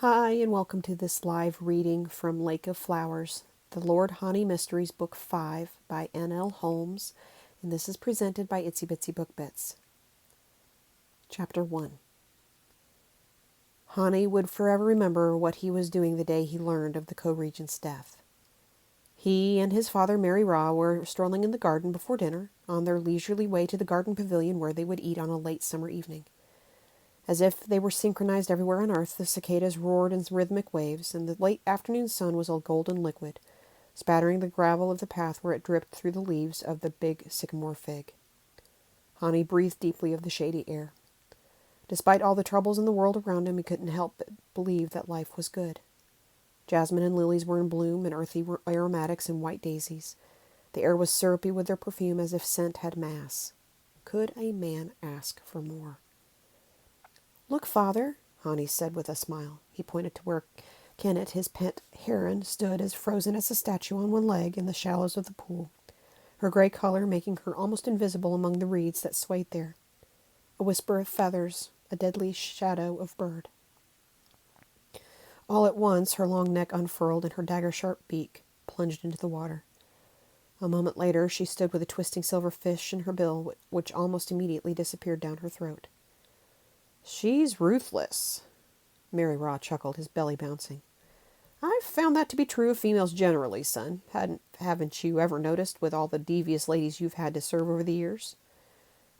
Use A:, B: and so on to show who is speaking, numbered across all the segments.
A: Hi, and welcome to this live reading from Lake of Flowers, The Lord Hani Mysteries, Book 5 by N.L. Holmes, and this is presented by Itsy Bitsy Book Bits. Chapter 1. Hani would forever remember what he was doing the day he learned of the co-regent's death. He and his father, Mary Ra, were strolling in the garden before dinner, on their leisurely way to the garden pavilion where they would eat on a late summer evening. As if they were synchronized everywhere on earth, the cicadas roared in rhythmic waves, and the late afternoon sun was a golden liquid, spattering the gravel of the path where it dripped through the leaves of the big sycamore fig. Hani breathed deeply of the shady air. Despite all the troubles in the world around him, he couldn't help but believe that life was good. Jasmine and lilies were in bloom, and earthy aromatics and white daisies. The air was syrupy with their perfume, as if scent had mass. Could a man ask for more? "Look, father," Hani said with a smile. He pointed to where Kennet, his pet heron, stood as frozen as a statue on one leg in the shallows of the pool, her gray color making her almost invisible among the reeds that swayed there. A whisper of feathers, a deadly shadow of bird. All at once her long neck unfurled and her dagger-sharp beak plunged into the water. A moment later she stood with a twisting silver fish in her bill, which almost immediately disappeared down her throat. "She's ruthless." Mary Raw chuckled, his belly bouncing. "I've found that to be true of females generally, son. Haven't you ever noticed with all the devious ladies you've had to serve over the years?"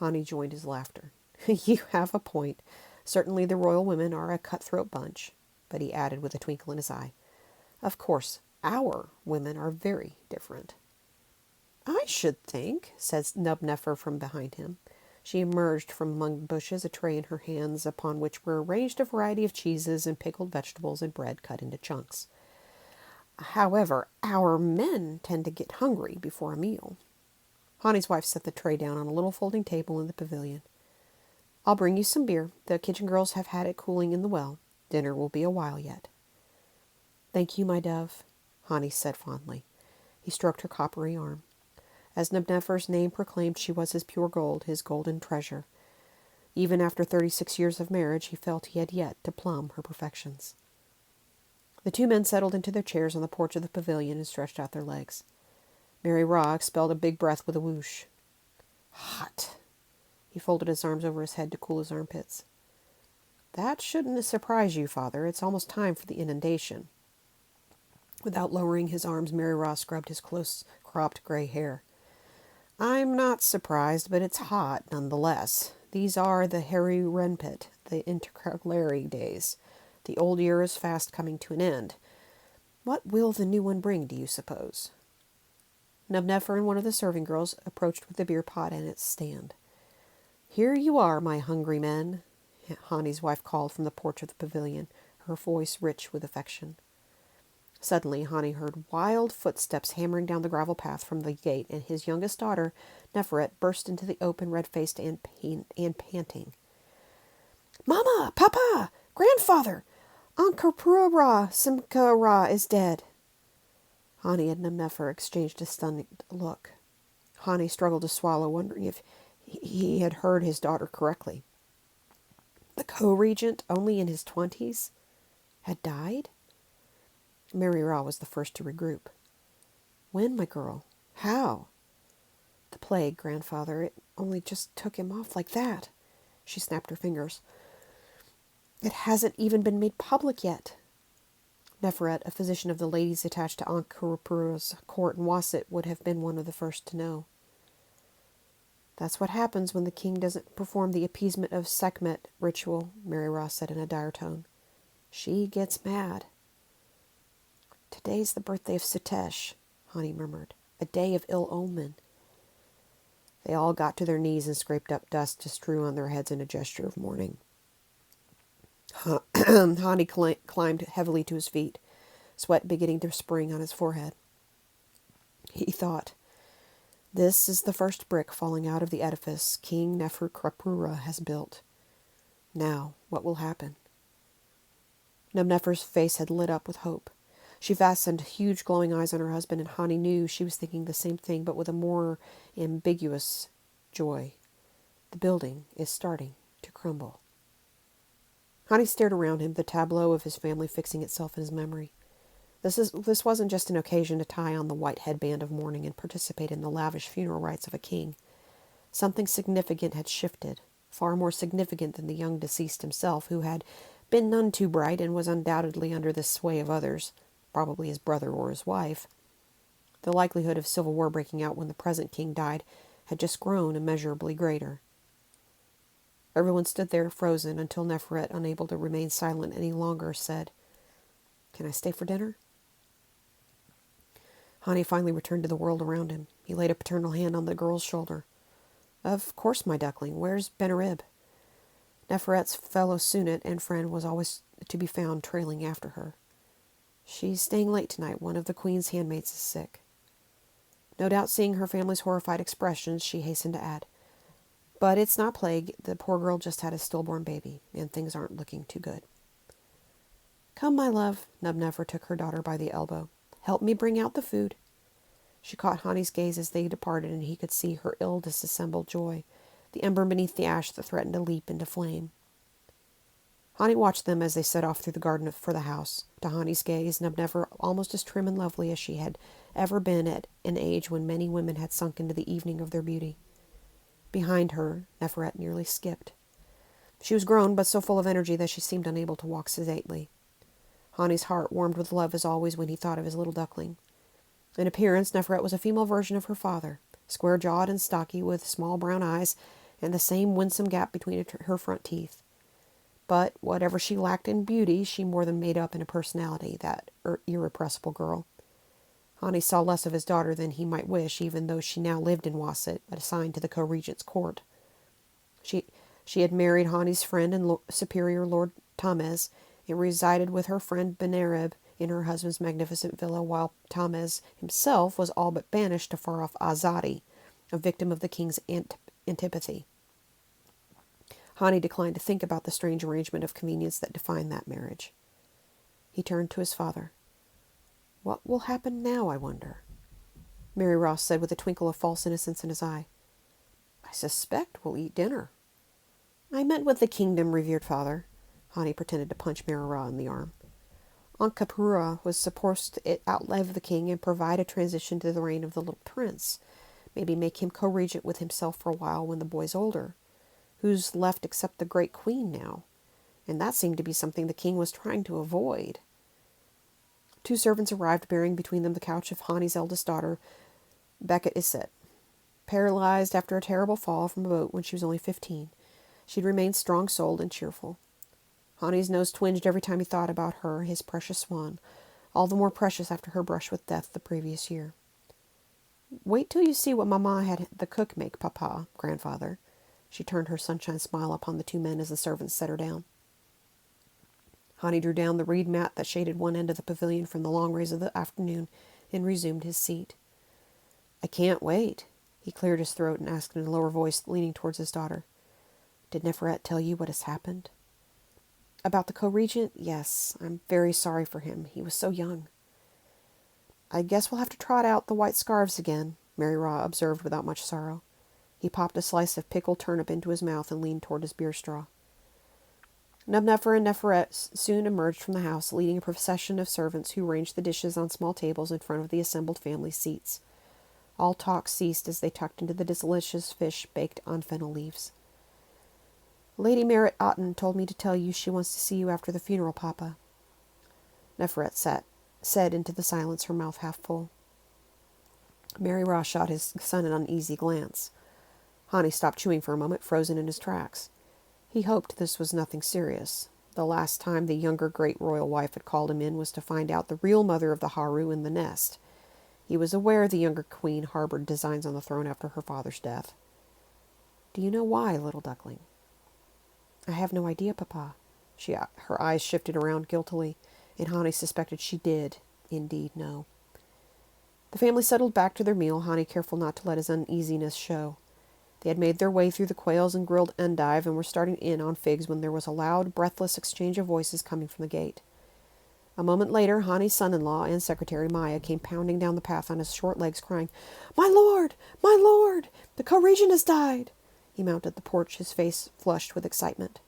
A: Hani joined his laughter. "You have a point. Certainly the royal women are a cutthroat bunch." But he added with a twinkle in his eye, "Of course, our women are very different." "I should think," said Nubneffer from behind him. She emerged from among the bushes, a tray in her hands, upon which were arranged a variety of cheeses and pickled vegetables and bread cut into chunks. "However, our men tend to get hungry before a meal." Hani's wife set the tray down on a little folding table in the pavilion. "I'll bring you some beer. The kitchen girls have had it cooling in the well. Dinner will be a while yet." "Thank you, my dove," Hani said fondly. He stroked her coppery arm. As Nubneffer's name proclaimed, she was his pure gold, his golden treasure. Even after 36 years of marriage, he felt he had yet to plumb her perfections. The two men settled into their chairs on the porch of the pavilion and stretched out their legs. Mary Raw expelled a big breath with a whoosh. "Hot." He folded his arms over his head to cool his armpits. "That shouldn't surprise you, father. It's almost time for the inundation." Without lowering his arms, Mary Raw scrubbed his close-cropped gray hair. "I'm not surprised, but it's hot nonetheless. These are the hairy renpit, the intercalary days. The old year is fast coming to an end. What will the new one bring, do you suppose?" Nubneffer and one of the serving girls approached with the beer pot and its stand. "Here you are, my hungry men," Hani's wife called from the porch of the pavilion, her voice rich with affection. Suddenly Hani heard wild footsteps hammering down the gravel path from the gate, and his youngest daughter, Neferet, burst into the open, red-faced and panting. "Mama! Papa! Grandfather! Ankarpura Simkara is dead!" Hani and Nefer exchanged a stunned look. Hani struggled to swallow, wondering if he had heard his daughter correctly. The co-regent, only in his 20s, had died? Mary Raw was the first to regroup. "When, my girl? How?" "The plague, grandfather. It only just took him off like that." She snapped her fingers. "It hasn't even been made public yet." Neferet, a physician of the ladies attached to Ankarapura's court in Wasset, would have been one of the first to know. "That's what happens when the king doesn't perform the appeasement of Sekhmet ritual," Mary Ross said in a dire tone. "She gets mad." "Today's the birthday of Sutesh," Hani murmured. "A day of ill omen." They all got to their knees and scraped up dust to strew on their heads in a gesture of mourning. Hani climbed heavily to his feet, sweat beginning to spring on his forehead. He thought, "This is the first brick falling out of the edifice King Neferkrapura has built. Now, what will happen?" Nubneffer's face had lit up with hope. She fastened huge glowing eyes on her husband, and Hani knew she was thinking the same thing, but with a more ambiguous joy. The building is starting to crumble. Hani stared around him, the tableau of his family fixing itself in his memory. This wasn't just an occasion to tie on the white headband of mourning and participate in the lavish funeral rites of a king. Something significant had shifted, far more significant than the young deceased himself, who had been none too bright and was undoubtedly under the sway of others, probably his brother or his wife. The likelihood of civil war breaking out when the present king died had just grown immeasurably greater. Everyone stood there frozen until Neferet, unable to remain silent any longer, said, "Can I stay for dinner?" Hani finally returned to the world around him. He laid a paternal hand on the girl's shoulder. "Of course, my duckling. Where's Benarib?" Neferet's fellow Sunit and friend was always to be found trailing after her. "She's staying late tonight. One of the queen's handmaids is sick." No doubt seeing her family's horrified expressions, she hastened to add, "But it's not plague. The poor girl just had a stillborn baby, and things aren't looking too good." "Come, my love." Nub-Nefer took her daughter by the elbow. "Help me bring out the food." She caught Hani's gaze as they departed, and he could see her ill-dissembled joy, the ember beneath the ash that threatened to leap into flame. Hani watched them as they set off through the garden for the house. To Hani's gaze, Nub-Nefer almost as trim and lovely as she had ever been at an age when many women had sunk into the evening of their beauty. Behind her, Neferet nearly skipped. She was grown, but so full of energy that she seemed unable to walk sedately. Hani's heart warmed with love as always when he thought of his little duckling. In appearance, Neferet was a female version of her father, square-jawed and stocky, with small brown eyes and the same winsome gap between her front teeth. But whatever she lacked in beauty, she more than made up in a personality, that irrepressible girl. Hani saw less of his daughter than he might wish, even though she now lived in Wasset, assigned to the co-regent's court. She had married Hani's friend and superior Lord Tamez, and resided with her friend Benarib in her husband's magnificent villa, while Tamez himself was all but banished to far-off Azadi, a victim of the king's antipathy. Hani declined to think about the strange arrangement of convenience that defined that marriage. He turned to his father. "What will happen now, I wonder?" Mary Ross said with a twinkle of false innocence in his eye. "I suspect we'll eat dinner." "I meant with the kingdom, revered father." Hani pretended to punch Merira in the arm. Ankh-Kapura was supposed to outlive the king and provide a transition to the reign of the little prince. Maybe make him co-regent with himself for a while when the boy's older. Who's left except the great queen now? And that seemed to be something the king was trying to avoid. Two servants arrived, bearing between them the couch of Hani's eldest daughter, Becket Isset. Paralyzed after a terrible fall from a boat when she was only 15, she'd remained strong-souled and cheerful. Hani's nose twinged every time he thought about her, his precious swan, all the more precious after her brush with death the previous year. "Wait till you see what Mamma had the cook make, Papa, grandfather." She turned her sunshine smile upon the two men as the servants set her down. Hani drew down the reed mat that shaded one end of the pavilion from the long rays of the afternoon and resumed his seat. "I can't wait." He cleared his throat and asked in a lower voice, leaning towards his daughter, "Did Neferet tell you what has happened?" "About the co-regent? Yes. I'm very sorry for him. He was so young." "I guess we'll have to trot out the white scarves again," Mary Ra observed without much sorrow. He popped a slice of pickled turnip into his mouth and leaned toward his beer straw. Nub-Nefer and Neferet soon emerged from the house, leading a procession of servants who ranged the dishes on small tables in front of the assembled family seats. All talk ceased as they tucked into the delicious fish baked on fennel leaves. "Lady Merritt Otten told me to tell you she wants to see you after the funeral, Papa." Neferet said into the silence, her mouth half full. Mary Ross shot his son an uneasy glance. Hani stopped chewing for a moment, frozen in his tracks. He hoped this was nothing serious. The last time the younger great royal wife had called him in was to find out the real mother of the Haru in the nest. He was aware the younger queen harbored designs on the throne after her father's death. "Do you know why, little duckling?" "I have no idea, Papa." Her eyes shifted around guiltily, and Hani suspected she did indeed know. The family settled back to their meal, Hani careful not to let his uneasiness show. They had made their way through the quails and grilled endive and were starting in on figs when there was a loud, breathless exchange of voices coming from the gate. A moment later, Hani's son-in-law and secretary, Maya, came pounding down the path on his short legs, crying, "My lord! My lord! The co-regent has died!" He mounted the porch, his face flushed with excitement.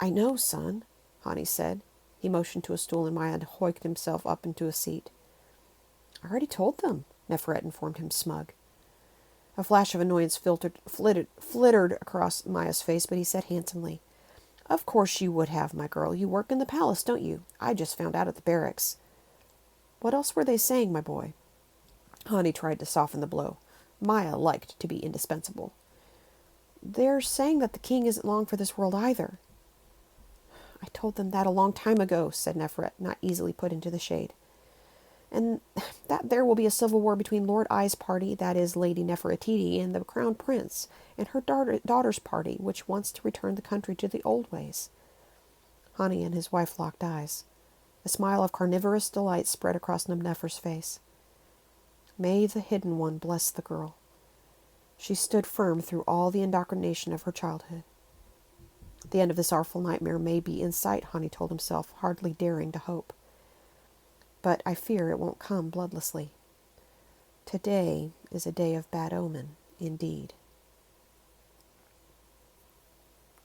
A: I know, son, Hani said. He motioned to a stool, and Maya hoiked himself up into a seat. I already told them, Nefret informed him, smug. A flash of annoyance flittered across Maya's face, but he said handsomely, Of course you would have, my girl. You work in the palace, don't you? I just found out at the barracks. What else were they saying, my boy? Hani tried to soften the blow. Maya liked to be indispensable. They're saying that the king isn't long for this world either. I told them that a long time ago, said Nefret, not easily put into the shade. And that there will be a civil war between Lord I's party, that is Lady Nefertiti, and the crown prince, and her daughter's party, which wants to return the country to the old ways. Hani and his wife locked eyes. A smile of carnivorous delight spread across Nefer's face. May the Hidden One bless the girl. She stood firm through all the indoctrination of her childhood. The end of this awful nightmare may be in sight, Hani told himself, hardly daring to hope. But I fear it won't come bloodlessly. Today is a day of bad omen, indeed.